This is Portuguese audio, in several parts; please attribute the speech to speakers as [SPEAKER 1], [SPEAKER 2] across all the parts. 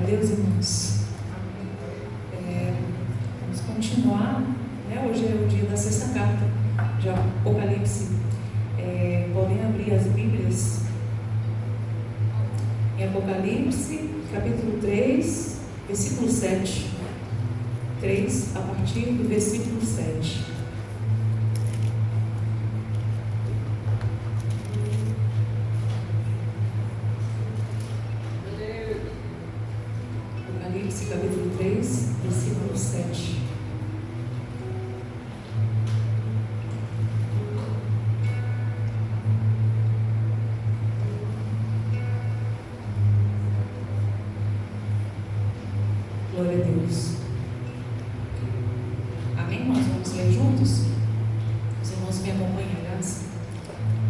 [SPEAKER 1] Deus, irmãos. Vamos continuar, né? Hoje é o dia da sexta carta de Apocalipse. Podem abrir as Bíblias em Apocalipse, capítulo 3, versículo 7. 3, a partir do versículo 7. Apocalipse, capítulo 3, versículo 7. Glória a Deus. Amém, irmãos? Vamos ler juntos? Os irmãos me acompanham, aliás.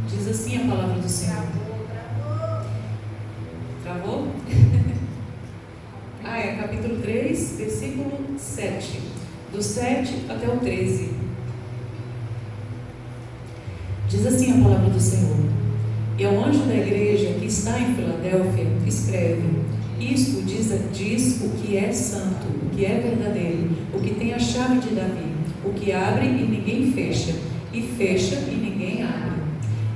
[SPEAKER 1] Diz assim a palavra do Senhor. Travou? Capítulo 3, versículo 7. Do 7 até o 13. Diz assim a palavra do Senhor. E ao anjo da igreja que está em Filadélfia, escreve: isto diz o que é santo, o que é verdadeiro, o que tem a chave de Davi, o que abre e ninguém fecha, e fecha e ninguém abre.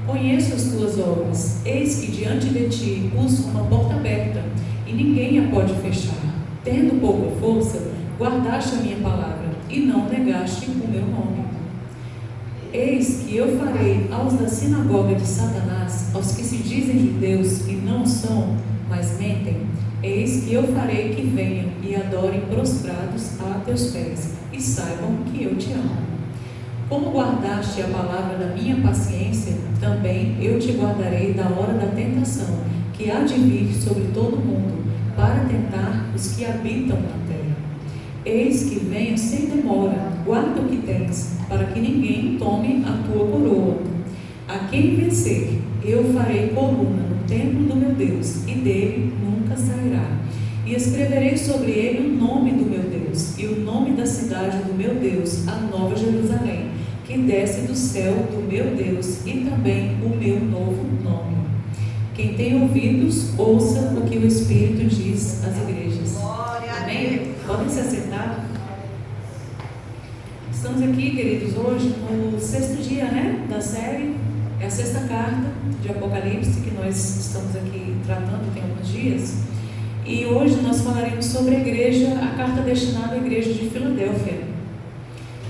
[SPEAKER 1] Conheço as tuas obras, eis que diante de ti pus uma porta aberta, e ninguém a pode fechar. Tendo pouca força, guardaste a minha palavra, e não negaste o meu nome. Eis que eu farei aos da sinagoga de Satanás, aos que se dizem de Deus e não são, mas mentem, eis que eu farei que venham e adorem prostrados a teus pés, e saibam que eu te amo. Como guardaste a palavra da minha paciência, também eu te guardarei da hora da tentação, que há de vir sobre todo o mundo, para tentar os que habitam na terra. Eis que venho sem demora, guarda o que tens, para que ninguém tome a tua coroa. A quem vencer, eu farei coluna no templo do meu Deus, e dele nunca sairá. E escreverei sobre ele o nome do meu Deus, e o nome da cidade do meu Deus, a Nova Jerusalém, que desce do céu do meu Deus, e também o meu novo nome. Quem tem ouvidos, ouça o que o Espírito diz às igrejas. Amém? Podem se assentar. Estamos aqui, queridos, hoje no sexto dia, né, da série. É a sexta carta de Apocalipse que nós estamos aqui tratando tem alguns dias. E hoje nós falaremos sobre a igreja, a carta destinada à igreja de Filadélfia.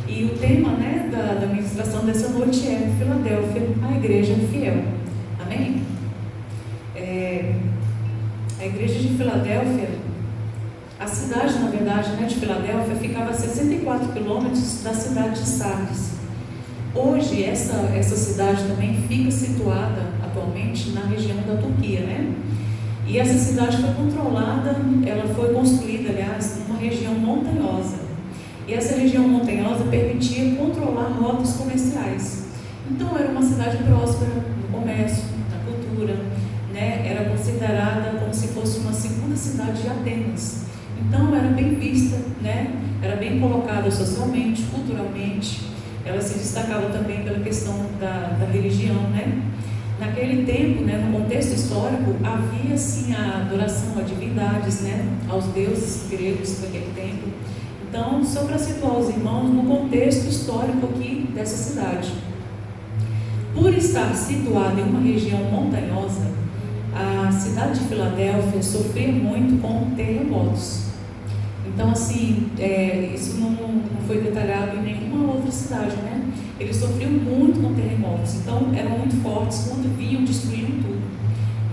[SPEAKER 1] E o tema, né, da ministração dessa noite é Filadélfia, a igreja fiel. Amém? A igreja de Filadélfia, a cidade, na verdade, né, de Filadélfia, ficava a 64 quilômetros da cidade de Sardes. Hoje, essa cidade também fica situada atualmente na região da Turquia, né? E essa cidade foi controlada, ela foi construída, aliás, numa região montanhosa. E essa região montanhosa permitia controlar rotas comerciais. Então, era uma cidade próspera no comércio, na cultura, né? Era considerada como se fosse uma segunda cidade de Atenas. Então, era bem vista, né? Era bem colocada socialmente, culturalmente. Ela se destacava também pela questão da religião, né? Naquele tempo, né, no contexto histórico, havia sim a adoração a divindades, né, aos deuses gregos daquele tempo. Então, só para situar os irmãos no contexto histórico aqui dessa cidade. Por estar situada em uma região montanhosa, a cidade de Filadélfia sofria muito com terremotos. Então, assim, isso não foi detalhado em nenhuma outra cidade, né? Eles sofriam muito com terremotos, então eram muito fortes, quando vinham, destruíam tudo.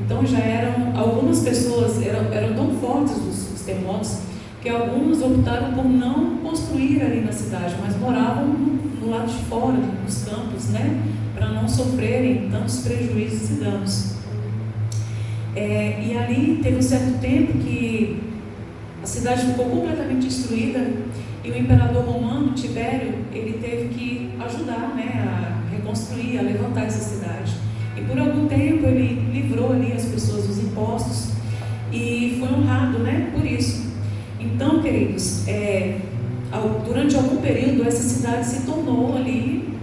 [SPEAKER 1] Então, já eram, algumas pessoas eram tão fortes os terremotos, que alguns optaram por não construir ali na cidade, mas moravam no lado de fora, nos campos, né? Para não sofrerem tantos prejuízos e danos. E ali teve um certo tempo que a cidade ficou completamente destruída e o imperador romano, Tibério, ele teve que ajudar, né, a reconstruir, a levantar essa cidade. E por algum tempo ele livrou ali as pessoas dos impostos e foi honrado, né, por isso. Então, queridos, durante algum período essa cidade se tornou ali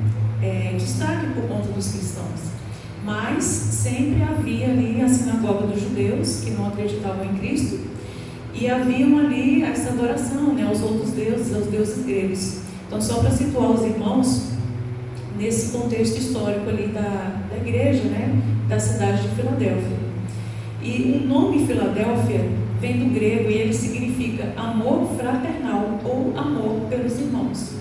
[SPEAKER 1] destaque por conta dos cristãos. Mas sempre havia ali a sinagoga dos judeus, que não acreditavam em Cristo, e haviam ali essa adoração, né, aos outros deuses, aos deuses gregos. Então, só para situar os irmãos nesse contexto histórico ali da igreja, né, da cidade de Filadélfia. E o nome Filadélfia vem do grego e ele significa amor fraternal ou amor pelos irmãos.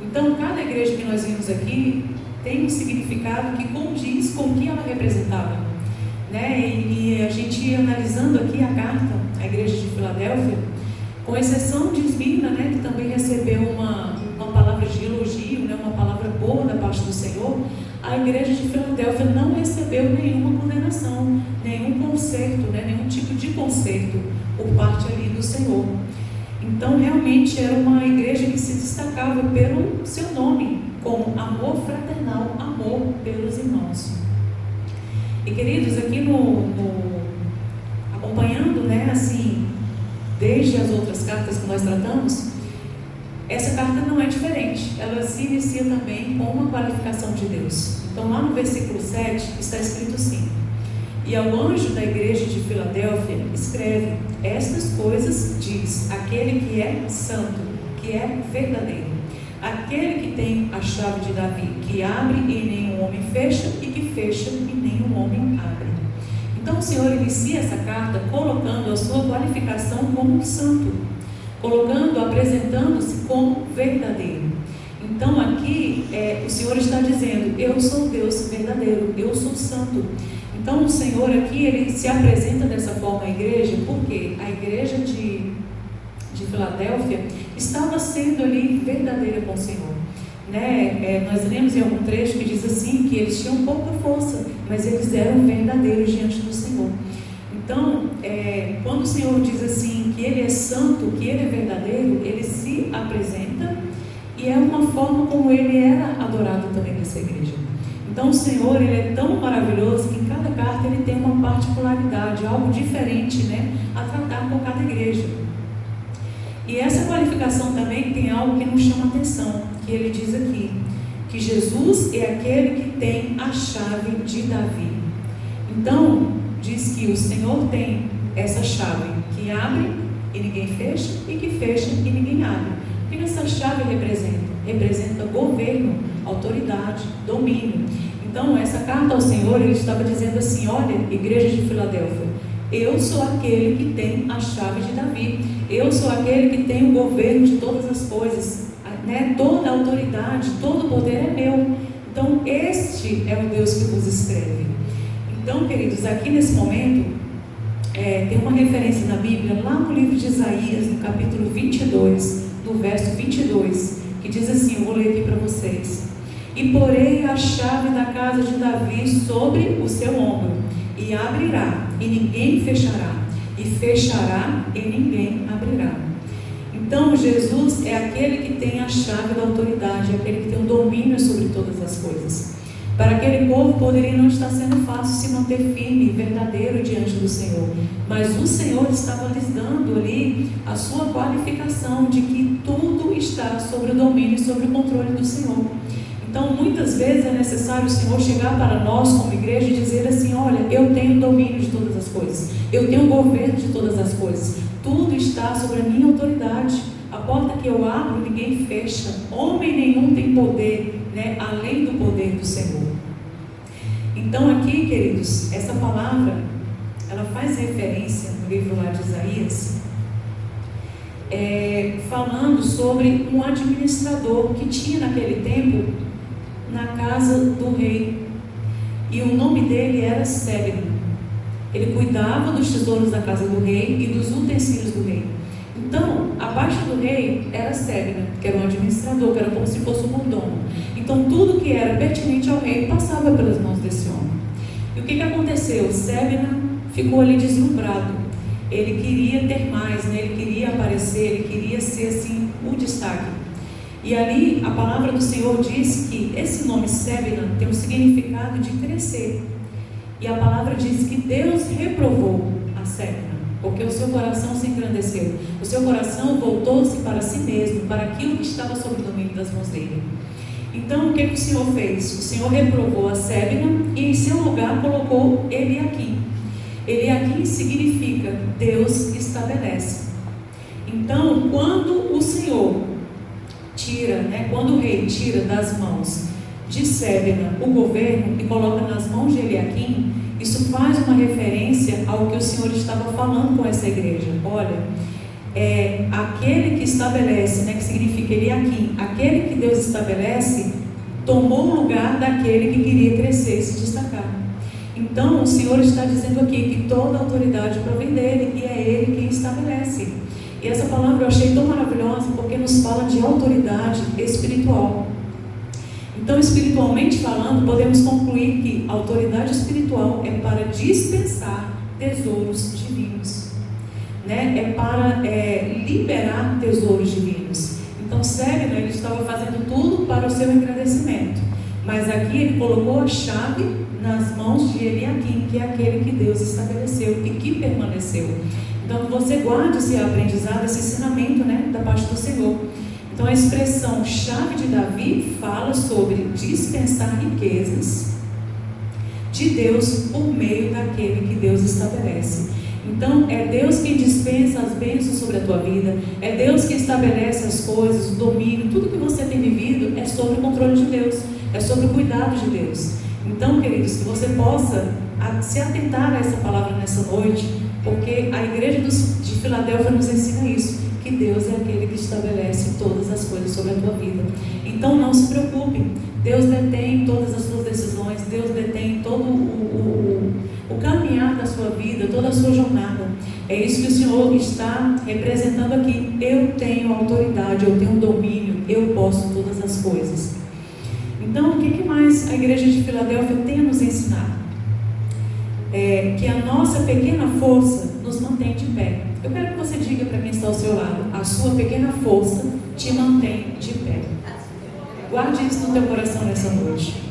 [SPEAKER 1] Então, cada igreja que nós vimos aqui tem um significado que condiz com o que ela representava, né? E a gente analisando aqui a carta à igreja de Filadélfia, com exceção de Esmirna, né, que também recebeu uma palavra de elogio, né, uma palavra boa da parte do Senhor, a igreja de Filadélfia não recebeu nenhuma condenação, nenhum conserto, né, nenhum tipo de conserto por parte ali do Senhor. Então, realmente era uma igreja que se destacava pelo seu nome, como amor fraternal, amor pelos irmãos. E queridos, aqui acompanhando, né, assim, desde as outras cartas que nós tratamos, essa carta não é diferente. Ela se inicia também com uma qualificação de Deus. Então, lá no versículo 7 está escrito assim: e ao anjo da igreja de Filadélfia escreve: estas coisas diz aquele que é santo, que é verdadeiro, aquele que tem a chave de Davi, que abre e nenhum homem fecha, e que fecha e nenhum homem abre. Então o Senhor inicia essa carta colocando a sua qualificação como santo, apresentando-se como verdadeiro. Então aqui o Senhor está dizendo: eu sou Deus verdadeiro, eu sou santo. Então o Senhor aqui, ele se apresenta dessa forma à igreja, porque a igreja de Filadélfia estava sendo ali verdadeira com o Senhor, né? Nós lemos em algum trecho que diz assim, que eles tinham pouca força, mas eles eram verdadeiros diante do Senhor. Então, quando o Senhor diz assim, que Ele é santo, que Ele é verdadeiro, Ele se apresenta, e é uma forma como Ele era adorado também nessa igreja. Então o Senhor, Ele é tão maravilhoso que em cada carta Ele tem uma particularidade, algo diferente, né, a tratar com cada igreja. E essa qualificação também tem algo que nos chama atenção, que Ele diz aqui, que Jesus é aquele que tem a chave de Davi. Então, diz que o Senhor tem essa chave, que abre e ninguém fecha, e que fecha e ninguém abre. O que essa chave representa? Representa governo, autoridade, domínio. Então, essa carta ao Senhor, Ele estava dizendo assim: olha, igreja de Filadélfia, eu sou aquele que tem a chave de Davi, eu sou aquele que tem o governo de todas as coisas, né? Toda a autoridade, todo o poder é meu. Então, este é o Deus que vos escreve. Então, queridos, aqui nesse momento, tem uma referência na Bíblia, lá no livro de Isaías, no capítulo 22, no verso 22, que diz assim, eu vou ler aqui para vocês: e porei a chave da casa de Davi sobre o seu ombro, e abrirá, e ninguém fechará, e fechará, e ninguém abrirá. Então, Jesus é aquele que tem a chave da autoridade, é aquele que tem o domínio sobre todas as coisas. Para aquele povo poderia não estar sendo fácil se manter firme e verdadeiro diante do Senhor, mas o Senhor estava lhes dando ali a sua qualificação de que tudo está sobre o domínio e sobre o controle do Senhor. Então, muitas vezes é necessário o Senhor chegar para nós como igreja e dizer assim: olha, eu tenho domínio de todas as coisas, eu tenho governo de todas as coisas, tudo está sobre a minha autoridade. A porta que eu abro, ninguém fecha, homem nenhum tem poder, né, além do poder do Senhor. Então aqui, queridos, essa palavra, ela faz referência no livro lá de Isaías, falando sobre um administrador que tinha naquele tempo na casa do rei, e o nome dele era Sebna. Ele cuidava dos tesouros da casa do rei e dos utensílios do rei. Então, abaixo do rei era Sebna, que era um administrador, que era como se fosse um mordomo. Então, tudo que era pertinente ao rei passava pelas mãos desse homem. E o que aconteceu? Sebna ficou ali deslumbrado. Ele queria ter mais, né? Ele queria aparecer, ele queria ser assim, o destaque. E ali, a palavra do Senhor diz que esse nome Sebna tem um significado de crescer. E a palavra diz que Deus reprovou a Sebna, porque o seu coração se engrandeceu, o seu coração voltou-se para si mesmo, para aquilo que estava sob o domínio das mãos dele. Então, o que o Senhor fez? O Senhor reprovou a Sebna e em seu lugar colocou Eliaquim. Eliaquim significa Deus estabelece. Então, quando o Senhor tira, quando o rei tira das mãos de Sébena o governo e coloca nas mãos de Eliaquim, isso faz uma referência ao que o Senhor estava falando com essa igreja. Olha, aquele que estabelece, que significa Eliaquim, aquele que Deus estabelece, tomou o lugar daquele que queria crescer e se destacar. Então o Senhor está dizendo aqui que toda a autoridade provém dele, e é ele quem estabelece. E essa palavra eu achei tão maravilhosa, porque nos fala de autoridade espiritual. Então, espiritualmente falando, podemos concluir que a autoridade espiritual é para dispensar tesouros divinos, é para liberar tesouros divinos. Então, Sébena, ele estava fazendo tudo para o seu engrandecimento, mas aqui ele colocou a chave nas mãos de Eliaquim, que é aquele que Deus estabeleceu e que permaneceu. Então, você guarde esse aprendizado, esse ensinamento, da parte do Senhor. Então, a expressão chave de Davi fala sobre dispensar riquezas de Deus por meio daquele que Deus estabelece. Então, é Deus quem dispensa as bênçãos sobre a tua vida, é Deus que estabelece as coisas, o domínio, tudo que você tem vivido é sobre o controle de Deus, é sobre o cuidado de Deus. Então, queridos, que você possa se atentar a essa palavra nessa noite, porque a igreja de Filadélfia nos ensina isso, que Deus é aquele que estabelece todas as coisas sobre a tua vida. Então não se preocupe, Deus detém todas as suas decisões, Deus detém todo o caminhar da sua vida, toda a sua jornada. É isso que o Senhor está representando aqui. Eu tenho autoridade, eu tenho domínio, eu posso todas as coisas. Então, o que mais a igreja de Filadélfia tem a nos ensinar? Que a nossa pequena força nos mantém de pé. Eu quero que você diga para quem está ao seu lado: a sua pequena força te mantém de pé. Guarde isso no teu coração nessa noite.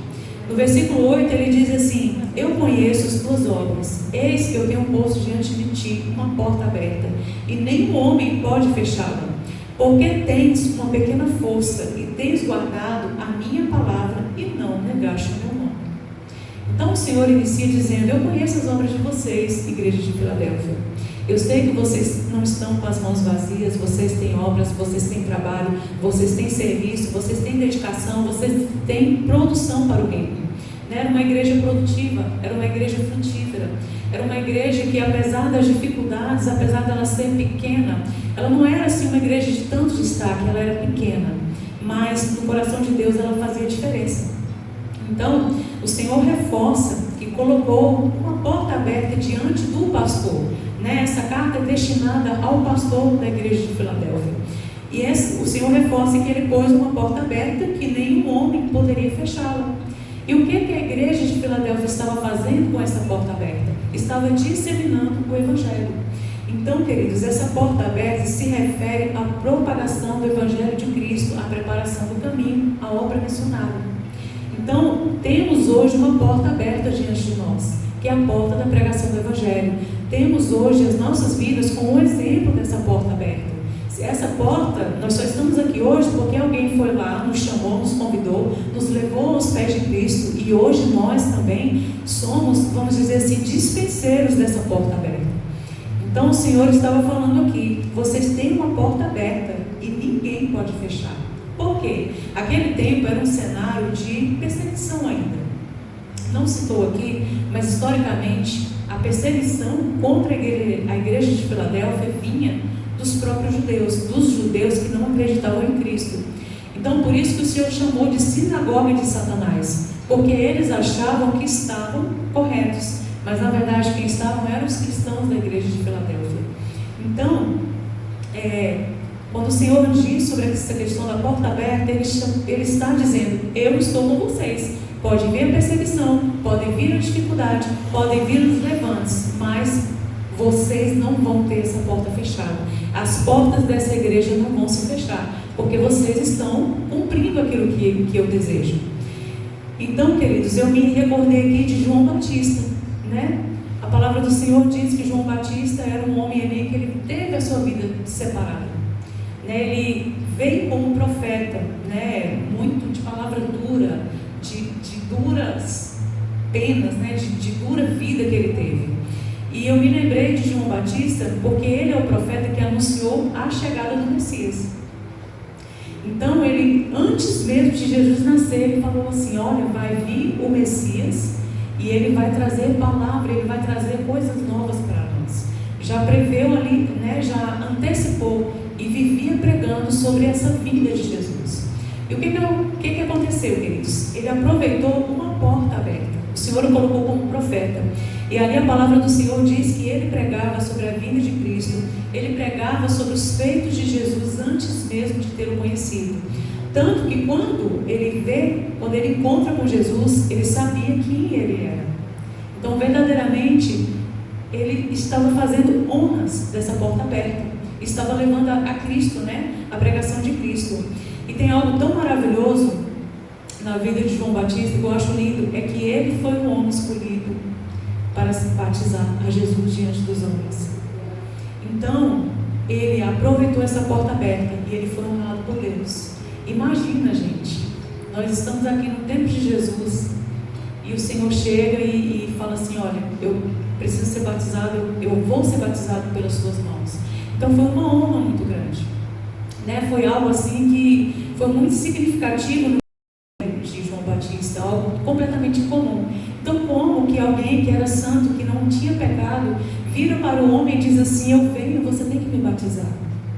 [SPEAKER 1] No versículo 8 ele diz assim: eu conheço as tuas obras, eis que eu tenho posto diante de ti uma porta aberta, e nenhum homem pode fechá-la, porque tens uma pequena força, e tens guardado a minha palavra, e não negaste o meu nome. Então o Senhor inicia dizendo: eu conheço as obras de vocês, igreja de Filadélfia. Eu sei que vocês não estão com as mãos vazias, vocês têm obras, vocês têm trabalho, vocês têm serviço, vocês têm dedicação, vocês têm produção para o reino. Era uma igreja produtiva, era uma igreja frutífera, era uma igreja que, apesar das dificuldades, apesar dela ser pequena, ela não era assim uma igreja de tanto destaque, ela era pequena, mas no coração de Deus ela fazia diferença. Então, o Senhor reforça que colocou uma porta aberta diante do pastor. Essa carta é destinada ao pastor da igreja de Filadélfia. E o Senhor reforça que ele pôs uma porta aberta que nenhum homem poderia fechá-la. E o que a igreja de Filadélfia estava fazendo com essa porta aberta? Estava disseminando o Evangelho. Então, queridos, essa porta aberta se refere à propagação do Evangelho de Cristo, à preparação do caminho, à obra missionária. Então, temos hoje uma porta aberta diante de nós, que é a porta da pregação do Evangelho. Temos hoje as nossas vidas como um exemplo dessa porta aberta. Essa porta, nós só estamos aqui hoje porque alguém foi lá, nos chamou, nos convidou, nos levou aos pés de Cristo, e hoje nós também somos, vamos dizer assim, dispenseiros dessa porta aberta. Então o Senhor estava falando aqui: vocês têm uma porta aberta e ninguém pode fechar. Por quê? Aquele tempo era um cenário de perseguição ainda. Não citou aqui, mas historicamente a perseguição contra a igreja de Filadélfia vinha dos próprios judeus, dos judeus que não acreditavam em Cristo. Então, por isso que o Senhor chamou de sinagoga de Satanás, porque eles achavam que estavam corretos, mas na verdade quem estavam eram os cristãos da igreja de Filadélfia. Então, quando o Senhor diz sobre essa questão da porta aberta, ele está dizendo: eu estou com vocês. Pode vir a perseguição, pode vir a dificuldade, podem vir os levantes, mas vocês não vão ter essa porta fechada. As portas dessa igreja não vão se fechar, porque vocês estão cumprindo aquilo que eu desejo. Então, queridos, eu me recordei aqui de João Batista, A palavra do Senhor diz que João Batista era um homem ali que ele teve a sua vida separada. Ele veio como profeta, muito de palavra dura, de duras penas, de dura vida que ele teve. E eu me lembrei de João Batista porque ele é o profeta que anunciou a chegada do Messias. Então ele, antes mesmo de Jesus nascer, ele falou assim: olha, vai vir o Messias e ele vai trazer palavra, ele vai trazer coisas novas para nós. Já preveu ali, né, já antecipou e vivia pregando sobre essa vinda de Jesus. E o que aconteceu, queridos? Ele aproveitou uma porta aberta. O Senhor o colocou como profeta. E ali a palavra do Senhor diz que ele pregava sobre a vinda de Cristo. Ele pregava sobre os feitos de Jesus antes mesmo de ter o conhecido. Tanto que quando ele encontra com Jesus, ele sabia quem ele era. Então, verdadeiramente, ele estava fazendo honras dessa porta aberta. Estava levando a Cristo, né? A pregação de Cristo. E tem algo tão maravilhoso na vida de João Batista, que eu acho lindo, é que ele foi um homem escolhido para simpatizar a Jesus diante dos homens. Então, ele aproveitou essa porta aberta e ele foi honrado por Deus. Imagina, gente, nós estamos aqui no tempo de Jesus e o Senhor chega e fala assim: olha, eu preciso ser batizado, eu vou ser batizado pelas suas mãos. Então foi uma honra muito grande, né? Foi algo assim que foi muito significativo no de João Batista, algo completamente incomum. Então, como que alguém que era santo, que não tinha pecado, vira para o homem e diz assim: eu venho, você tem que me batizar,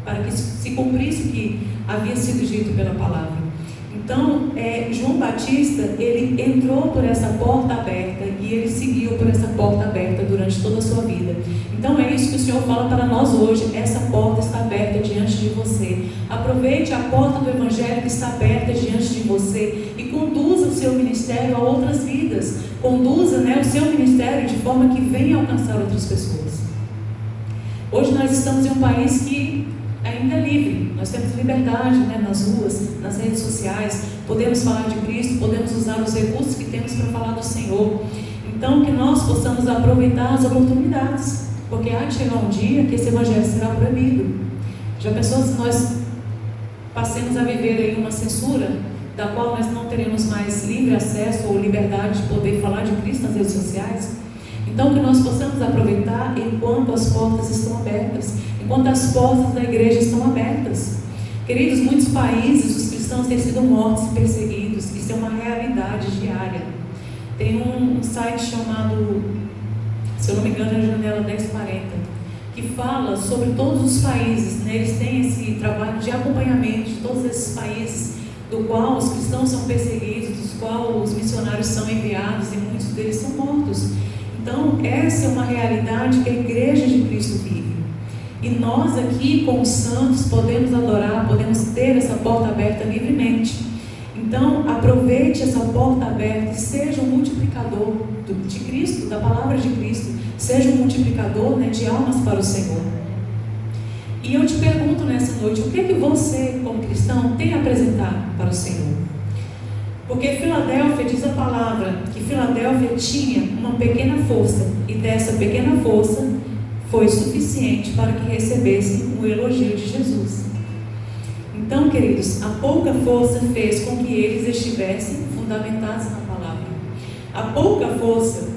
[SPEAKER 1] para que se cumprisse o que havia sido dito pela palavra. Então, João Batista, ele entrou por essa porta aberta e ele seguiu por essa porta aberta durante toda a sua vida. Então, é isso que o Senhor fala para nós hoje: essa porta está aberta diante de você. Aproveite a porta do Evangelho que está aberta diante de você e conduza o seu ministério a outras vidas. Conduza, né, o seu ministério de forma que venha alcançar outras pessoas. Hoje nós estamos em um país que ainda é livre. Nós temos liberdade, né, nas ruas, nas redes sociais. Podemos falar de Cristo, podemos usar os recursos que temos para falar do Senhor. Então, que nós possamos aproveitar as oportunidades, porque há de chegar um dia que esse Evangelho será proibido. Já pensou se nós passemos a viver aí uma censura, da qual nós não teremos mais livre acesso ou liberdade de poder falar de Cristo nas redes sociais? Então, que nós possamos aproveitar enquanto as portas estão abertas, enquanto as portas da igreja estão abertas. Queridos, muitos países, os cristãos têm sido mortos e perseguidos. Isso é uma realidade diária. Tem um site chamado, se eu não me engano, é a Janela 1040, que fala sobre todos os países, né? Eles têm esse trabalho de acompanhamento de todos esses países, do qual os cristãos são perseguidos, dos qual os missionários são enviados e muitos deles são mortos. Então, essa é uma realidade que a igreja de Cristo vive. E nós aqui, como santos, podemos adorar, podemos ter essa porta aberta livremente. Então, aproveite essa porta aberta e seja um multiplicador de Cristo, da palavra de Cristo. Seja um multiplicador, né, de almas para o Senhor. E eu te pergunto nessa noite: o que é que você, como cristão, tem a apresentar para o Senhor? Porque Filadélfia, diz a palavra, que Filadélfia tinha uma pequena força, e dessa pequena força foi suficiente para que recebesse um elogio de Jesus. Então, queridos, a pouca força fez com que eles estivessem fundamentados na palavra. A pouca força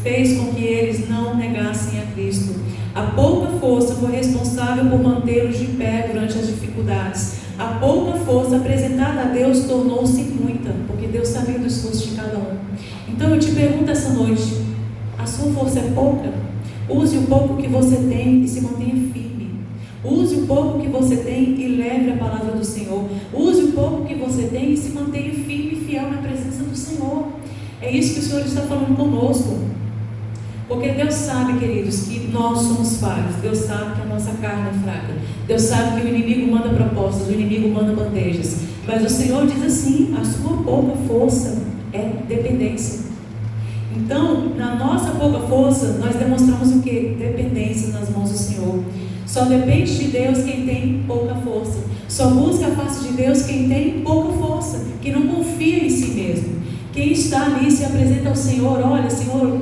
[SPEAKER 1] fez com que eles não negassem a Cristo. A pouca força foi responsável por mantê-los de pé durante as dificuldades. A pouca força apresentada a Deus tornou-se muita, porque Deus sabia do esforço de cada um. Então eu te pergunto essa noite: a sua força é pouca? Use o pouco que você tem e se mantenha firme. Use o pouco que você tem e leve a palavra do Senhor. Use o pouco que você tem e se mantenha firme e fiel na presença do Senhor. É isso que o Senhor está falando conosco. Porque Deus sabe, queridos, que nós somos falhos. Deus sabe que a nossa carne é fraca. Deus sabe que o inimigo manda propostas, o inimigo manda bandejas. Mas o Senhor diz assim: a sua pouca força é dependência. Então, na nossa pouca força, nós demonstramos o quê? Dependência nas mãos do Senhor. Só depende de Deus quem tem pouca força. Só busca a face de Deus quem tem pouca força, que não confia em si mesmo. Quem está ali se apresenta ao Senhor: olha, Senhor,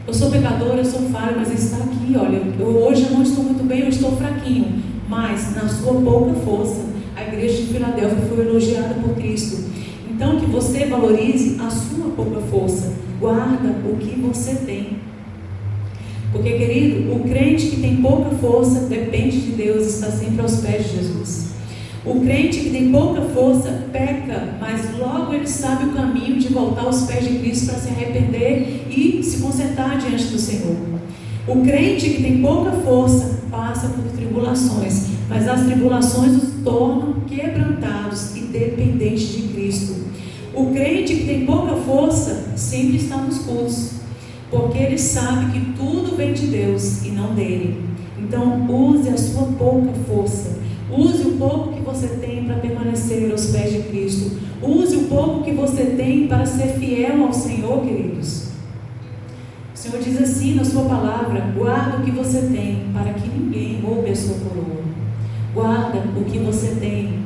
[SPEAKER 1] eu sou pecador, eu sou falho, mas Ele está aqui, olha, hoje eu não estou muito bem, eu estou fraquinho. Mas na sua pouca força, a igreja de Filadélfia foi elogiada por Cristo. Então, que você valorize a sua pouca força. Guarda o que você tem. Porque, querido, o crente que tem pouca força depende de Deus, está sempre aos pés de Jesus. O crente que tem pouca força peca, mas logo ele sabe o caminho de voltar aos pés de Cristo para se arrepender e se consertar diante do Senhor. O crente que tem pouca força passa por tribulações, mas as tribulações os tornam quebrantados e dependentes de Cristo. O crente que tem pouca força sempre está nos cultos, porque ele sabe que tudo vem de Deus e não dele. Então use a sua pouca força. Use o pouco que você tem para permanecer aos pés de Cristo. Use o pouco que você tem para ser fiel ao Senhor, queridos. O Senhor diz assim na sua palavra: guarda o que você tem, para que ninguém roube a sua coroa. Guarda o que você tem.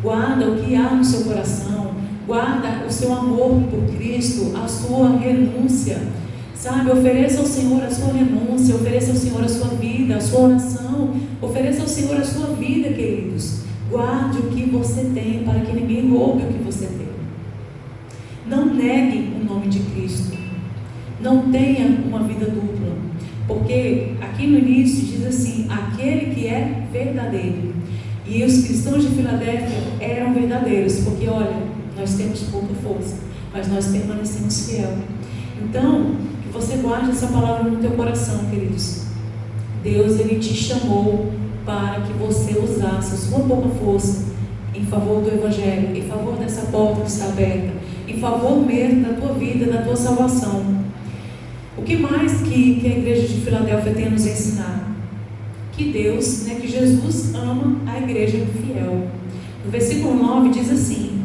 [SPEAKER 1] Guarda o que há no seu coração. Guarda o seu amor por Cristo, a sua renúncia. Sabe, ofereça ao Senhor a sua renúncia, ofereça ao Senhor a sua vida, a sua oração, ofereça ao Senhor a sua vida, queridos. Guarde o que você tem, para que ninguém roube o que você tem. Não negue o nome de Cristo. Não tenha uma vida dupla. Porque aqui no início diz assim: aquele que é verdadeiro. E os cristãos de Filadélfia eram verdadeiros, porque olha, nós temos pouca força, mas nós permanecemos fiel. Então, que você guarde essa palavra no teu coração, queridos. Deus, Ele te chamou para que você usasse a sua pouca força em favor do Evangelho, em favor dessa porta que está aberta, em favor mesmo da tua vida, da tua salvação. O que mais que a igreja de Filadélfia tem a nos ensinar? Que Deus, que Jesus ama a igreja fiel. No versículo 9 diz assim: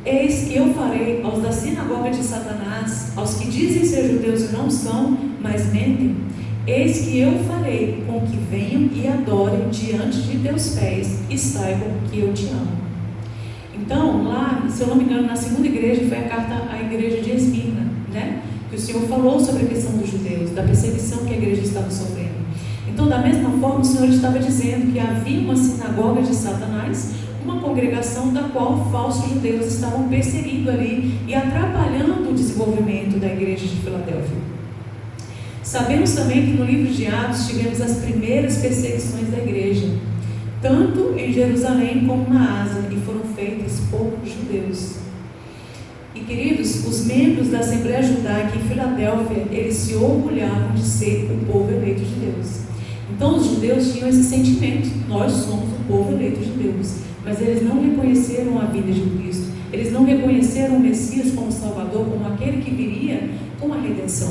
[SPEAKER 1] eis que eu farei aos da sinagoga de Satanás, aos que dizem ser judeus e não são, mas mentem, eis que eu farei com que venham e adorem diante de teus pés e saibam que eu te amo. Então, lá, se eu não me engano, na segunda igreja foi a carta à igreja de Esmirna, que o Senhor falou sobre a questão dos judeus, da perseguição que a igreja estava sofrendo. Então, da mesma forma, o Senhor estava dizendo que havia uma sinagoga de Satanás, uma congregação da qual falsos judeus estavam perseguindo ali e atrapalhando o desenvolvimento da igreja de Filadélfia. Sabemos também que no livro de Atos tivemos as primeiras perseguições da igreja, tanto em Jerusalém como na Ásia, e foram feitas por judeus. E, queridos, os membros da Assembleia Judaica em Filadélfia, eles se orgulhavam de ser o povo eleito de Deus. Então, os judeus tinham esse sentimento: nós somos o povo eleito de Deus. Mas eles não reconheceram a vida de Cristo. Eles não reconheceram o Messias como Salvador, como aquele que viria com a redenção.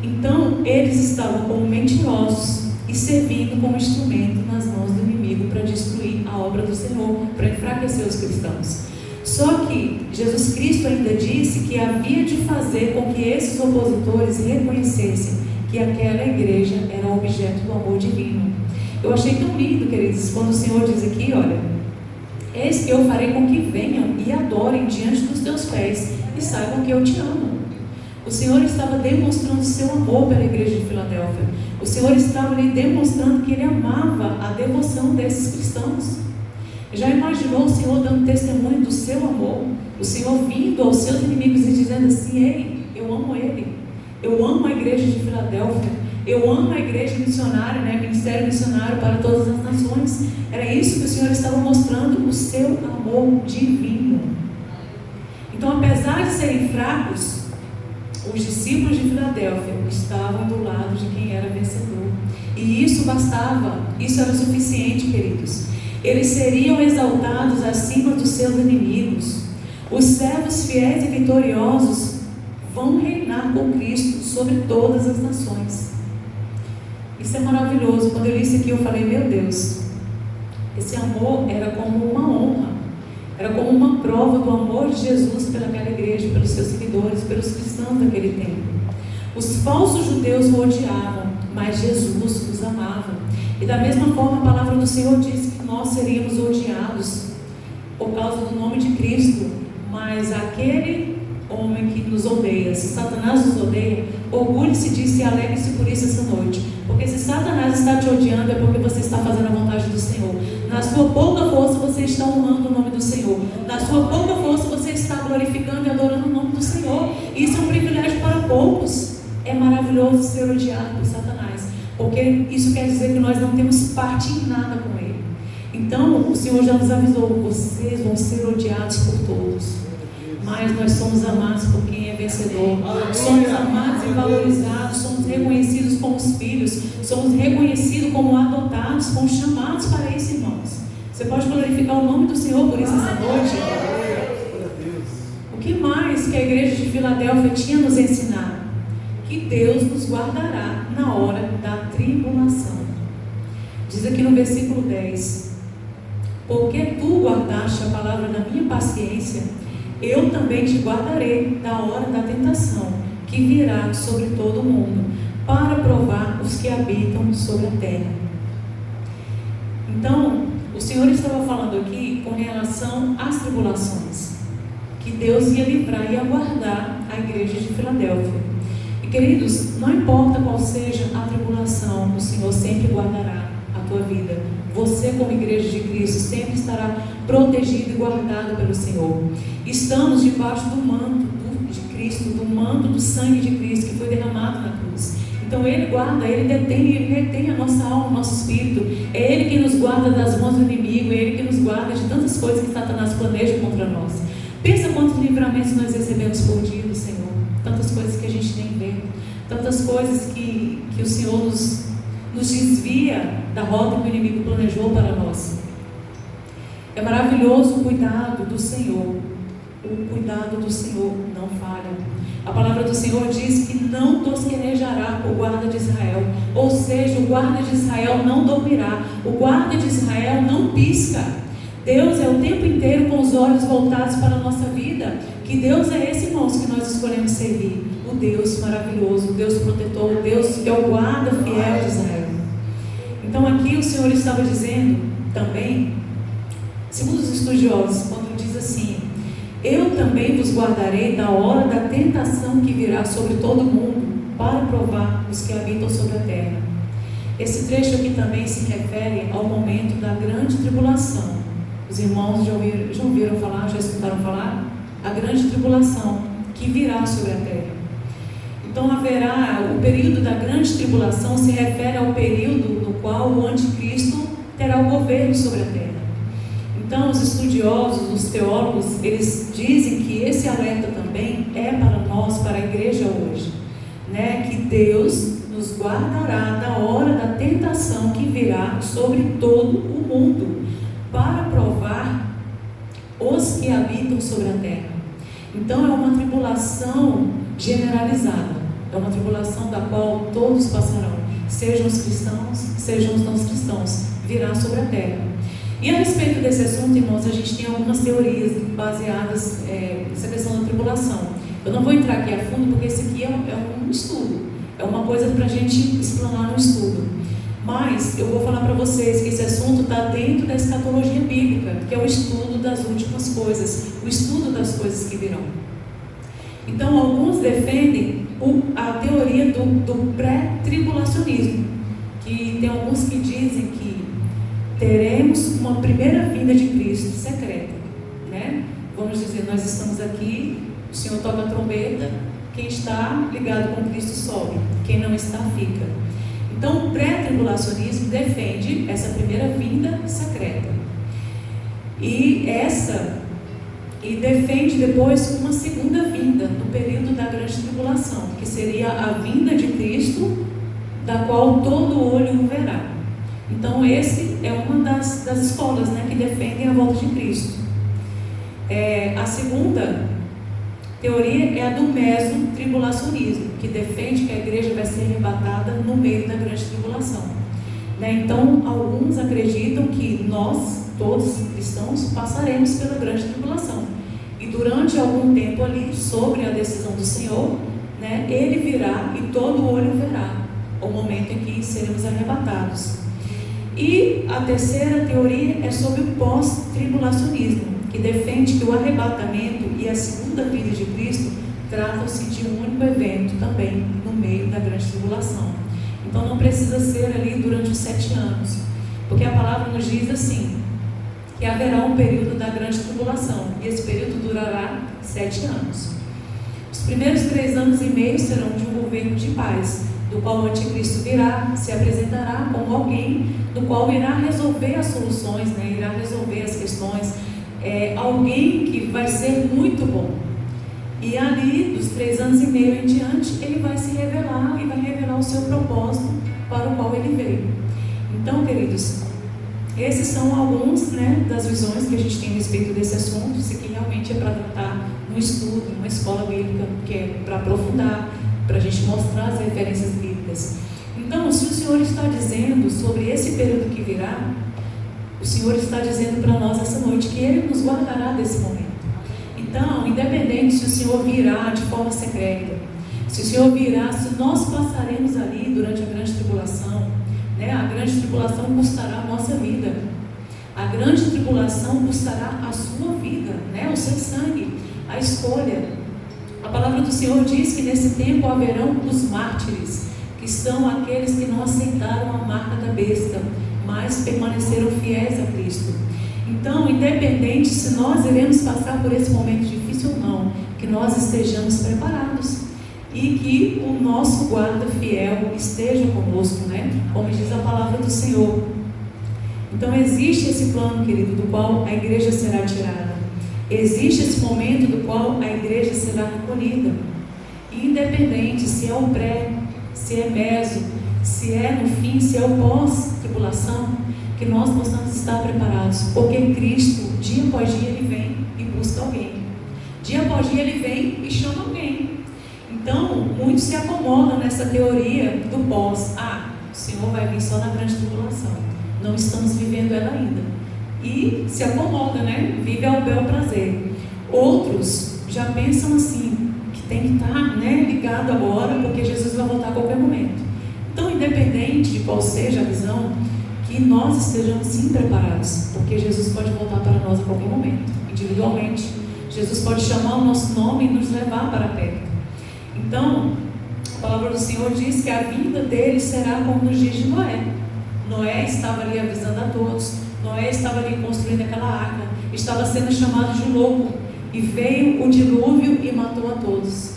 [SPEAKER 1] Então, eles estavam como mentirosos e servindo como instrumento nas mãos do inimigo para destruir a obra do Senhor, para enfraquecer os cristãos. Só que Jesus Cristo ainda disse que havia de fazer com que esses opositores reconhecessem que aquela igreja era objeto do amor divino. Eu achei tão lindo, queridos, quando o Senhor diz aqui, olha: eis que eu farei com que venham e adorem diante dos teus pés e saibam que eu te amo. O Senhor estava demonstrando o seu amor pela igreja de Filadélfia. O Senhor estava ali demonstrando que Ele amava a devoção desses cristãos. Já imaginou o Senhor dando testemunho do seu amor? O Senhor vindo aos seus inimigos e dizendo assim: ei, eu amo Ele, eu amo a igreja de Filadélfia, eu amo a igreja missionária, ministério missionário para todas as nações. Era isso que o Senhor estava mostrando, o seu amor divino. Então, apesar de serem fracos, os discípulos de Filadélfia estavam do lado de quem era vencedor. E isso bastava, isso era suficiente, queridos. Eles seriam exaltados acima dos seus inimigos. Os servos fiéis e vitoriosos vão reinar com Cristo sobre todas as nações. Isso é maravilhoso. Quando eu li isso aqui, eu falei: meu Deus, esse amor era como uma honra, era como uma prova do amor de Jesus pelaquela igreja, pelos seus seguidores, pelos cristãos daquele tempo. Os falsos judeus o odiavam, mas Jesus os amava. E da mesma forma, a palavra do Senhor diz que nós seríamos odiados por causa do nome de Cristo, mas aquele homem que nos odeia, se Satanás nos odeia, orgulhe-se disso e alegre-se por isso essa noite. Porque se Satanás está te odiando, é porque você está fazendo a vontade do Senhor. Na sua pouca força você está honrando o nome do Senhor. Na sua pouca força você está glorificando e adorando o nome do Senhor. Isso é um privilégio para poucos. É maravilhoso ser odiado por Satanás, porque isso quer dizer que nós não temos parte em nada com ele. Então, o Senhor já nos avisou: vocês vão ser odiados por todos, mas nós somos amados por quem é vencedor. Somos amados e valorizados, somos reconhecidos como os filhos, somos reconhecidos como adotados, como chamados para isso, irmãos. Você pode glorificar o nome do Senhor por isso essa noite? O que mais que a igreja de Filadélfia tinha a nos ensinar? Que Deus nos guardará na hora da tribulação. Diz aqui no versículo 10: porque tu guardaste a palavra da minha paciência, eu também te guardarei da hora da tentação, que virá sobre todo o mundo, para provar os que habitam sobre a terra. Então, o Senhor estava falando aqui com relação às tribulações, que Deus ia livrar e ia guardar a igreja de Filadélfia. E queridos, não importa qual seja a tribulação, o Senhor sempre guardará a tua vida. Você, como igreja de Cristo, sempre estará protegido e guardado pelo Senhor. Estamos debaixo do manto de Cristo, do manto do sangue de Cristo que foi derramado na cruz. Então Ele guarda, Ele retém a nossa alma, o nosso espírito. É Ele quem nos guarda das mãos do inimigo, é Ele que nos guarda de tantas coisas que Satanás planeja contra nós. Pensa quantos livramentos nós recebemos por dia do Senhor. Tantas coisas que a gente nem vê, tantas coisas que o Senhor nos desvia da rota que o inimigo planejou para nós. É maravilhoso o cuidado do Senhor. O cuidado do Senhor não falha. A palavra do Senhor diz que não tosquenejará o guarda de Israel. Ou seja, o guarda de Israel não dormirá. O guarda de Israel não pisca. Deus é o tempo inteiro com os olhos voltados para a nossa vida. Que Deus é esse, irmãos, que nós escolhemos servir? O Deus maravilhoso, o Deus protetor, o Deus que é o guarda fiel de Israel. Então aqui o Senhor estava dizendo também, segundo os estudiosos, quando diz assim: eu também vos guardarei da hora da tentação que virá sobre todo mundo, para provar os que habitam sobre a terra. Esse trecho aqui também se refere ao momento da grande tribulação. Os irmãos já ouviram falar, já escutaram falar? A grande tribulação que virá sobre a terra. Então haverá, o período da grande tribulação se refere ao período no qual o anticristo terá o governo sobre a terra. Então os estudiosos, os teólogos, eles dizem que esse alerta também é para nós, para a igreja hoje, né? Que Deus nos guardará da hora da tentação que virá sobre todo o mundo, para provar os que habitam sobre a terra. Então é uma tribulação generalizada, é uma tribulação da qual todos passarão, sejam os cristãos, sejam os não cristãos, virá sobre a terra. E a respeito desse assunto, irmãos, a gente tem algumas teorias baseadas nessa questão da tribulação. Eu não vou entrar aqui a fundo, porque esse aqui é um estudo, é uma coisa para a gente explanar no estudo. Mas eu vou falar para vocês que esse assunto está dentro da escatologia bíblica, que é o estudo das últimas coisas, o estudo das coisas que virão. Então, alguns defendem a teoria do pré-tribulacionismo, que tem alguns que dizem que teremos uma primeira vinda de Cristo secreta, né? Vamos dizer, nós estamos aqui, o Senhor toca a trombeta, quem está ligado com Cristo sobe, quem não está fica. Então, o pré-tribulacionismo defende essa primeira vinda secreta. E defende depois uma segunda vinda, no período da grande tribulação, que seria a vinda de Cristo, da qual todo olho o verá. Então, esse é uma das escolas, né, que defendem a volta de Cristo. A segunda teoria é a do meso-tribulacionismo, que defende que a igreja vai ser arrebatada no meio da grande tribulação. Então, alguns acreditam que nós, todos cristãos, passaremos pela grande tribulação. E durante algum tempo ali, sobre a decisão do Senhor, Ele virá e todo olho verá o momento em que seremos arrebatados. E a terceira teoria é sobre o pós-tribulacionismo, que defende que o arrebatamento e a segunda vinda de Cristo tratam-se de um único evento também no meio da grande tribulação. Então não precisa ser ali durante os 7 anos, porque a palavra nos diz assim, que haverá um período da grande tribulação, e esse período durará 7 anos. Os primeiros 3 anos e meio serão de um governo de paz, do qual o anticristo virá, se apresentará como alguém do qual irá resolver as soluções, né? Irá resolver as questões, alguém que vai ser muito bom. E ali, dos 3 anos e meio em diante, ele vai se revelar e vai revelar o seu propósito para o qual ele veio. Então, queridos, esses são alguns, né, das visões que a gente tem a respeito desse assunto. Isso aqui realmente é para tratar no estudo, numa escola bíblica, que é para aprofundar, para a gente mostrar as referências bíblicas. Então, se o Senhor está dizendo sobre esse período que virá, o Senhor está dizendo para nós essa noite que Ele nos guardará desse momento. Então, independente se o Senhor virá de forma secreta, se o Senhor virá, se nós passaremos ali durante a grande tribulação, né? A grande tribulação custará a nossa vida. A grande tribulação custará a sua vida, né? O seu sangue, a escolha. A palavra do Senhor diz que nesse tempo haverão os mártires, que são aqueles que não aceitaram a marca da besta, mas permaneceram fiéis a Cristo. Então, independente se nós iremos passar por esse momento difícil ou não, que nós estejamos preparados e que o nosso guarda fiel esteja conosco, né? Como diz a palavra do Senhor. Então, existe esse plano, querido, do qual a igreja será tirada. Existe esse momento do qual a igreja será recolhida. Independente se é o pré, se é meso, se é no fim, se é o pós-tribulação, que nós possamos estar preparados, porque Cristo, dia após dia, Ele vem e busca alguém. Dia após dia, Ele vem e chama alguém. Então, muitos se acomodam nessa teoria do pós. O Senhor vai vir só na grande tribulação. Não estamos vivendo ela ainda. E se acomoda, né? Vive ao bel prazer. Outros já pensam assim, que tem que estar, né, ligado agora, porque Jesus vai voltar a qualquer momento. Então, independente de qual seja a visão, que nós estejamos sim preparados, porque Jesus pode voltar para nós a qualquer momento, individualmente. Jesus pode chamar o nosso nome e nos levar para perto. Então, a palavra do Senhor diz que a vinda dele será como nos dias de Noé. Noé estava ali avisando a todos, Noé estava ali construindo aquela arca, estava sendo chamado de louco, e veio o dilúvio e matou a todos.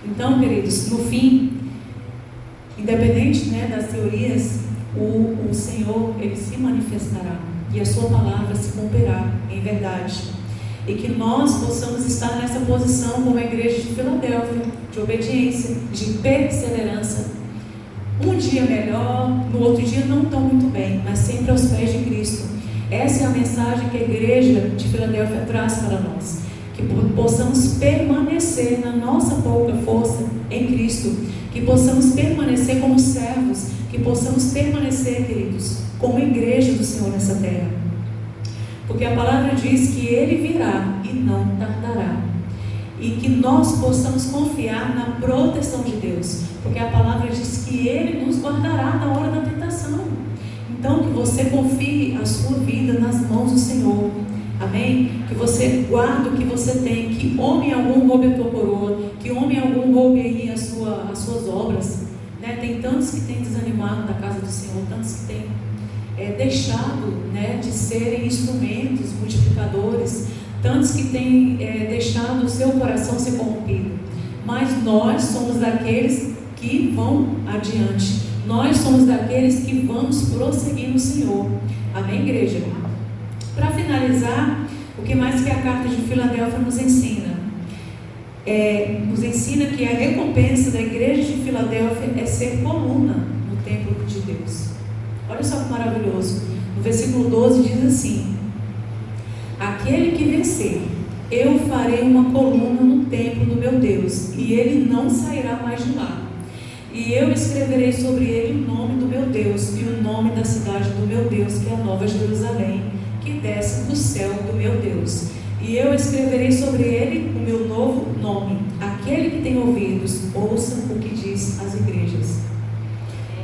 [SPEAKER 1] Então, queridos, no fim, independente, né, das teorias, o Senhor, Ele se manifestará e a sua palavra se cumprirá em verdade, e que nós possamos estar nessa posição como a igreja de Filadélfia, de obediência, de perseverança. Um dia melhor, no outro dia não tão muito bem, mas sempre aos pés de Cristo. Essa é a mensagem que a igreja de Filadélfia traz para nós, que possamos permanecer na nossa pouca força em Cristo, que possamos permanecer como servos, que possamos permanecer, queridos, como igreja do Senhor nessa terra. Porque a palavra diz que Ele virá e não tardará. E que nós possamos confiar na proteção de Deus. Porque a palavra diz que Ele nos guardará na hora da tentação. Então, que você confie a sua vida nas mãos do Senhor. Amém? Que você guarde o que você tem. Que homem algum roube a tua coroa. Que homem algum roube aí as suas obras. Né? Tem tantos que têm desanimado da casa do Senhor. Tantos que têm deixado, né, de serem instrumentos multiplicadores, tantos que têm deixado o seu coração ser corrompido. Mas nós somos daqueles que vão adiante, nós somos daqueles que vamos prosseguir no Senhor. Amém, igreja? Para finalizar, o que mais que a carta de Filadélfia nos ensina? Nos ensina que a recompensa da igreja de Filadélfia é ser coluna no templo de Deus. Olha só que maravilhoso. No versículo 12 diz assim: aquele que vencer, eu farei uma coluna no templo do meu Deus, e ele não sairá mais de lá. E eu escreverei sobre ele o nome do meu Deus e o nome da cidade do meu Deus, que é a Nova Jerusalém, que desce do céu do meu Deus. E eu escreverei sobre ele o meu novo nome. Aquele que tem ouvidos, ouça o que diz às igrejas.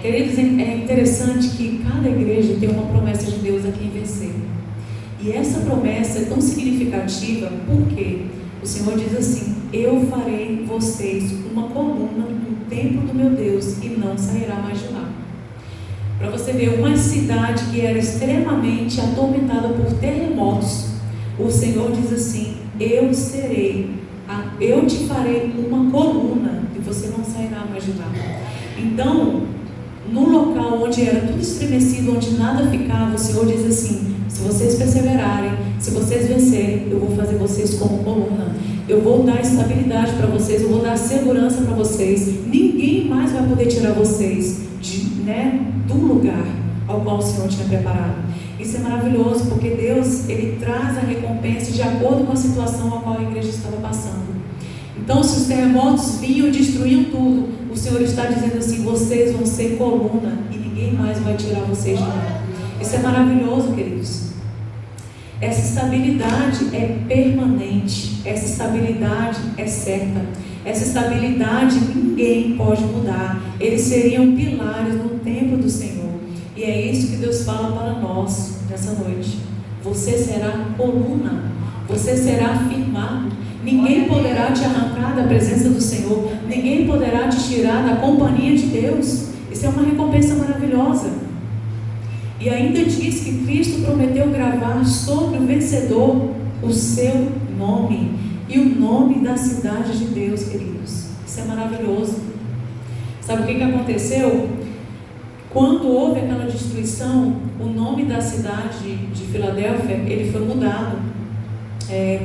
[SPEAKER 1] Queridos, é interessante que cada igreja tem uma promessa de Deus a quem vencer. E essa promessa é tão significativa porque o Senhor diz assim: eu farei vocês uma coluna no templo do meu Deus e não sairá mais de lá. Para você ver, uma cidade que era extremamente atormentada por terremotos, o Senhor diz assim: eu serei Eu te farei uma coluna e você não sairá mais de lá. Então, no local onde era tudo estremecido, onde nada ficava, o Senhor diz assim: se vocês perseverarem, se vocês vencerem, eu vou fazer vocês como coluna. Eu vou dar estabilidade para vocês, eu vou dar segurança para vocês. Ninguém mais vai poder tirar vocês do lugar ao qual o Senhor tinha preparado. Isso é maravilhoso, porque Deus, Ele traz a recompensa de acordo com a situação a qual a igreja estava passando. Então, se os terremotos vinham e destruíam tudo, o Senhor está dizendo assim: vocês vão ser coluna e ninguém mais vai tirar vocês de lá. Isso é maravilhoso, queridos. Essa estabilidade é permanente, essa estabilidade é certa, essa estabilidade ninguém pode mudar. Eles seriam pilares no templo do Senhor, e é isso que Deus fala para nós nessa noite. Você será coluna, você será firmado. Ninguém poderá te arrancar da presença do Senhor, ninguém poderá te tirar da companhia de Deus. Isso é uma recompensa maravilhosa. E ainda diz que Cristo prometeu gravar sobre o vencedor o seu nome e o nome da cidade de Deus, queridos. Isso é maravilhoso. Sabe o que aconteceu? Quando houve aquela destruição, o nome da cidade de Filadélfia, ele foi mudado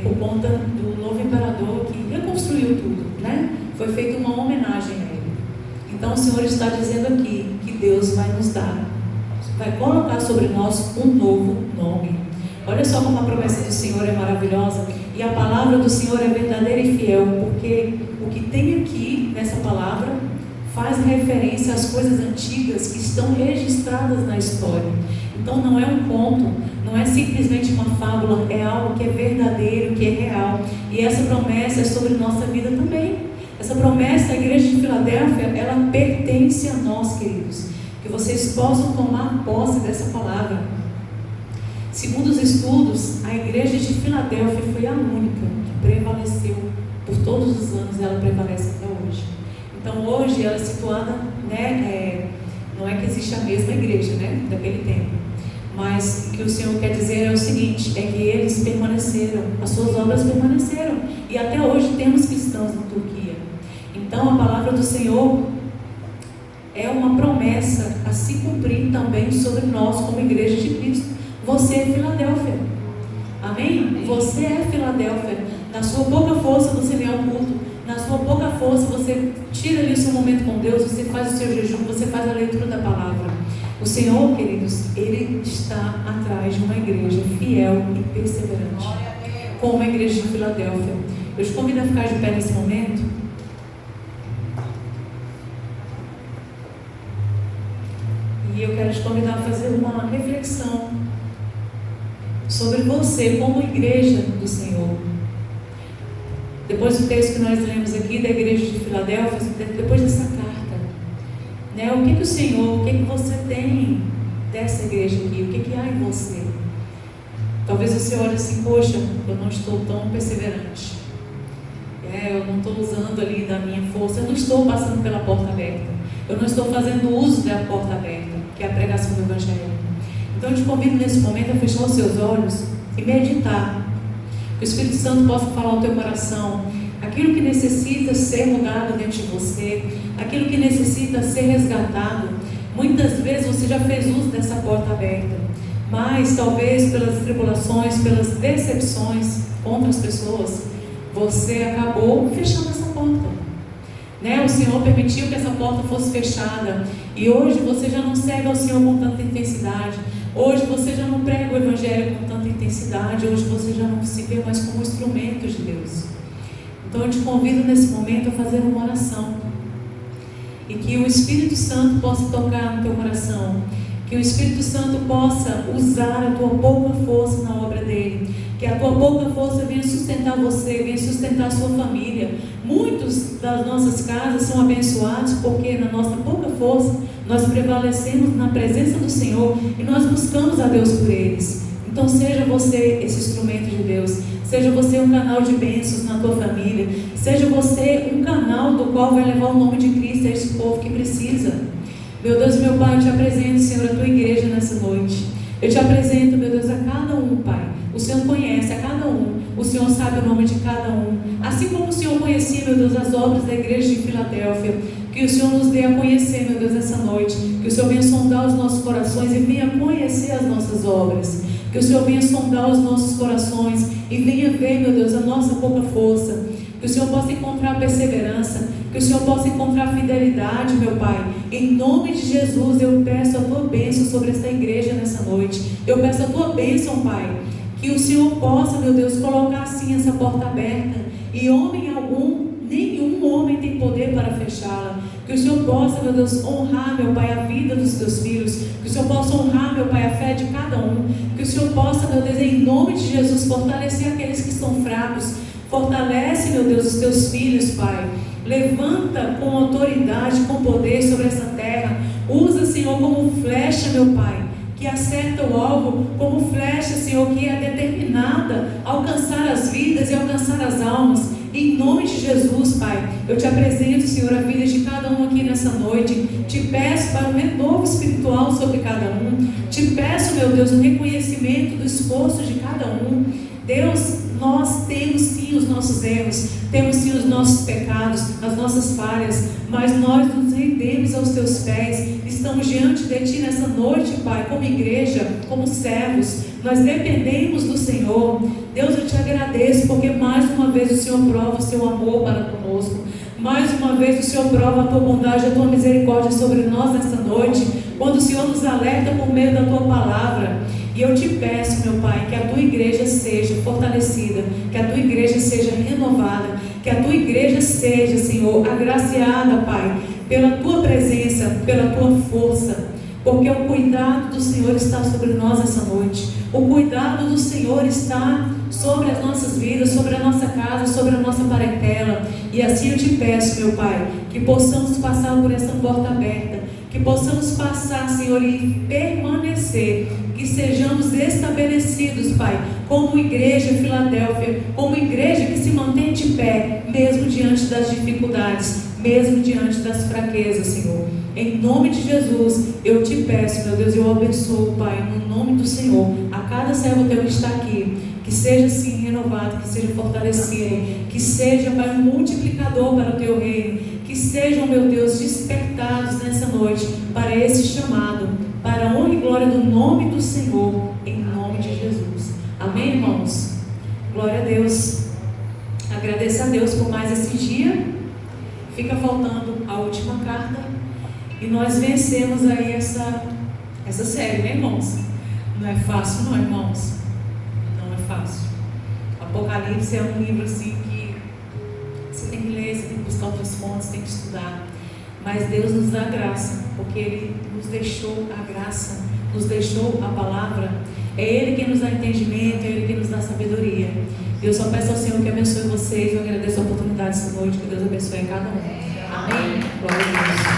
[SPEAKER 1] por conta do novo imperador que reconstruiu tudo, né? Foi feita uma homenagem a ele. Então o Senhor está dizendo aqui que Deus vai nos dar, vai colocar sobre nós um novo nome. Olha só como a promessa do Senhor é maravilhosa, e a palavra do Senhor é verdadeira e fiel, porque o que tem aqui nessa palavra faz referência às coisas antigas que estão registradas na história. Então não é um conto, não é simplesmente uma fábula, é algo que é verdadeiro, que é real. E essa promessa é sobre nossa vida também. Essa promessa, a igreja de Filadélfia, ela pertence a nós, queridos. Que vocês possam tomar posse dessa palavra. Segundo os estudos, a igreja de Filadélfia foi a única que prevaleceu por todos os anos, ela prevalece até hoje. Então hoje ela é situada, não é que existe a mesma igreja, daquele tempo, mas o que o Senhor quer dizer é o seguinte: é que eles permaneceram, as suas obras permaneceram, e até hoje temos cristãos na Turquia. Então a palavra do Senhor é uma promessa a se cumprir também sobre nós como igreja de Cristo. Você é Filadélfia, amém? Você é Filadélfia. Na sua pouca força você vem ao culto, na sua pouca força você tira ali o seu momento com Deus, você faz o seu jejum, você faz a leitura da palavra. O Senhor, queridos, Ele está atrás de uma igreja fiel e perseverante, como a igreja de Filadélfia. Eu te convido a ficar de pé nesse momento. E eu quero te convidar a fazer uma reflexão sobre você como igreja do Senhor. Depois do texto que nós lemos aqui da igreja de Filadélfia, depois dessa carta, o que o Senhor, o que você tem dessa igreja aqui, o que há em você? Talvez você olhe assim: poxa, eu não estou tão perseverante, eu não estou usando ali da minha força, eu não estou passando pela porta aberta, eu não estou fazendo uso da porta aberta, que é a pregação do Evangelho. Então eu te convido nesse momento a fechar os seus olhos e meditar. Que o Espírito Santo possa falar ao teu coração aquilo que necessita ser mudado dentro de você, aquilo que necessita ser resgatado. Muitas vezes você já fez uso dessa porta aberta, mas talvez pelas tribulações, pelas decepções contra as pessoas, você acabou fechando essa porta. O Senhor permitiu que essa porta fosse fechada, e hoje você já não segue ao Senhor com tanta intensidade. Hoje você já não prega o Evangelho com tanta intensidade. Hoje você já não se vê mais como instrumento de Deus. Então eu te convido nesse momento a fazer uma oração, e que o Espírito Santo possa tocar no teu coração, que o Espírito Santo possa usar a tua pouca força na obra dele, que a tua pouca força venha sustentar você, venha sustentar a sua família. Muitos das nossas casas são abençoados porque na nossa pouca força nós prevalecemos na presença do Senhor e nós buscamos a Deus por eles. Então seja você esse instrumento de Deus, seja você um canal de bênçãos na tua família, seja você um canal do qual vai levar o nome de Cristo a esse povo que precisa. Meu Deus e meu Pai, eu te apresento, Senhor, a tua igreja nessa noite. Eu te apresento, meu Deus, a cada um, Pai. O Senhor conhece a cada um. o Senhor sabe o nome de cada um. Assim como o Senhor conhecia, meu Deus, as obras da igreja de Filadélfia, que o Senhor nos dê a conhecer, meu Deus, essa noite. Que o Senhor venha sondar os nossos corações e venha conhecer as nossas obras. Que o Senhor venha sondar os nossos corações e venha ver, meu Deus, a nossa pouca força. Que o Senhor possa encontrar perseverança, que o Senhor possa encontrar fidelidade, meu Pai. Em nome de Jesus, eu peço a Tua bênção sobre esta igreja nessa noite. Eu peço a Tua bênção, Pai. Que o Senhor possa, meu Deus, colocar assim essa porta aberta. E homem algum, nenhum homem tem poder para fechá-la. Que o Senhor possa, meu Deus, honrar, meu Pai, a vida dos Teus filhos. Que o Senhor possa honrar, meu Pai, a fé de cada um. Que o Senhor possa, meu Deus, em nome de Jesus, fortalecer aqueles que estão fracos. Fortalece, meu Deus, os Teus filhos, Pai. Levanta com autoridade, com poder sobre essa terra. Usa, Senhor, como flecha, meu Pai, que acerta o alvo, como flecha, Senhor, que é determinada a alcançar as vidas e alcançar as almas. Em nome de Jesus, Pai, eu te apresento, Senhor, a vida de cada um aqui nessa noite. Te peço, Pai, um renovo espiritual sobre cada um. Te peço, meu Deus, um reconhecimento do esforço de cada um. Deus, nós temos sim os nossos erros, temos sim os nossos pecados, as nossas falhas, mas nós nos rendemos aos Teus pés. Estamos diante de Ti nessa noite, Pai, como igreja, como servos. Nós dependemos do Senhor. Deus, eu Te agradeço, porque mais uma vez o Senhor prova o Seu amor para conosco. Mais uma vez o Senhor prova a Tua bondade, a Tua misericórdia sobre nós nessa noite, quando o Senhor nos alerta por meio da Tua palavra. E eu Te peço, meu Pai, que a Tua igreja seja fortalecida, que a Tua igreja seja renovada, que a Tua igreja seja, Senhor, agraciada, Pai, pela Tua presença, pela Tua força, porque o cuidado do Senhor está sobre nós essa noite. O cuidado do Senhor está sobre as nossas vidas, sobre a nossa casa, sobre a nossa parentela. E assim eu Te peço, meu Pai, que possamos passar por essa porta aberta, que possamos passar, Senhor, e permanecer, que sejamos estabelecidos, Pai, como igreja Filadélfia, como igreja que se mantém de pé, mesmo diante das dificuldades, mesmo diante das fraquezas, Senhor. Em nome de Jesus, eu Te peço, meu Deus, eu abençoo, Pai, no nome do Senhor, a cada servo Teu que está aqui, que seja sim renovado, que seja fortalecido, que seja, Pai, um multiplicador para o Teu reino, que sejam, meu Deus, despertados nessa noite para esse chamado, para a honra e glória do nome do Senhor, em nome de Jesus. Amém, irmãos? Glória a Deus. Agradeço a Deus por mais esse dia. Fica faltando a última carta e nós vencemos aí essa série, né, irmãos? Não é fácil não, irmãos. Não é fácil. Apocalipse é um livro assim que você tem que ler, você tem que buscar outras fontes, tem que estudar. Mas Deus nos dá graça, porque Ele nos deixou a graça, nos deixou a palavra. É Ele quem nos dá entendimento, é Ele quem nos dá sabedoria. E eu só peço ao Senhor que abençoe vocês. Eu agradeço a oportunidade essa noite, que Deus abençoe a cada um. Amém? Glória a Deus.